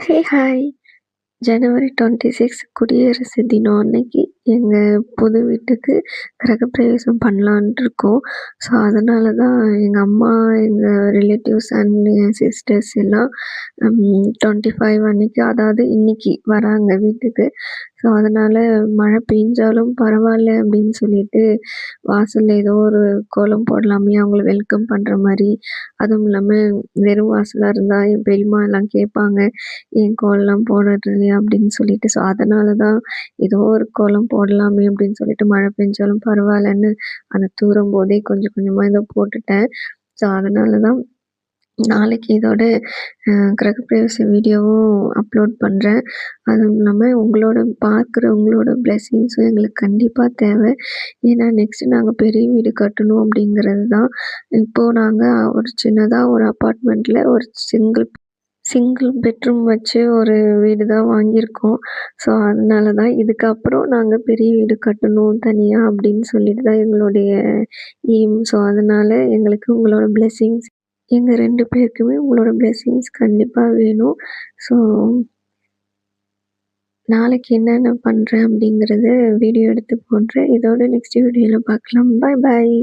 Hey hi! ஜனவரி 26 குடியரசு தினம் அன்னைக்கு எங்க புது வீட்டுக்கு கிரகப்பிரவேசம் பண்ணலான்ட்டு இருக்கோம். ஸோ, அதனால தான் எங்க அம்மா, எங்க ரிலேட்டிவ்ஸ் அண்ட் என் சிஸ்டர்ஸ் எல்லாம் 25 அன்னைக்கு அதாவது இன்னைக்கு வராங்க வீட்டுக்கு. ஸோ, அதனால மழை பெஞ்சாலும் பரவாயில்ல அப்படின்னு சொல்லிட்டு வாசல்ல ஏதோ ஒரு கோலம் போடலாமே அவங்கள வெல்கம் பண்ற மாரி. அதுவும் இல்லாம வெறும் வாசலா இருந்தா என் பெரியம்மா எல்லாம் கேட்பாங்க. "ஏன் கோலம் போடுறது இல்லையா?" அப்படின்னு சொல்லிட்டு. ஸோ, அதனால தான் ஏதோ ஒரு கோலம் போடலாமே அப்படின்னு சொல்லிட்டு மழை பெஞ்சாலும் பரவாயில்லன்னு அந்த தூறும்போதே கொஞ்சம் கொஞ்சமா ஏதோ போட்டுட்டேன். ஸோ, அதனால தான் நாளைக்கு இதோட கிரகப்பிரவேச வீடியோவும் அப்லோட் பண்றேன். அதுவும் இல்லாம உங்களோட பிளெஸ்ஸிங்ஸும் எங்களுக்கு கண்டிப்பா தேவை. ஏன்னா நெக்ஸ்ட் நாங்க பெரிய வீடு கட்டணும் அப்படிங்கிறது தான். இப்போ நாங்க ஒரு சின்னதா ஒரு அபார்ட்மெண்ட்ல ஒரு சிங்கிள் பெட்ரூம் வச்சு ஒரு வீடு தான் வாங்கியிருக்கோம். ஸோ, அதனால தான் இதுக்கப்புறம் நாங்க பெரிய வீடு கட்டணும் தனியா அப்படின்னு சொல்லிட்டு தான் எங்களுடைய எய்ம். ஸோ, அதனால எங்களுக்கு உங்களோட பிளெஸ்ஸிங்ஸ் எங்க 2 பேருக்குமே உங்களோட பிளெஸ்ஸிங்ஸ் கண்டிப்பா வேணும். ஸோ, நாளைக்கு என்னென்ன பண்றேன் அப்படிங்கிறத வீடியோ எடுத்து போடுறேன். இதோட நெக்ஸ்ட் வீடியோல பார்க்கலாம். பாய் பாய்.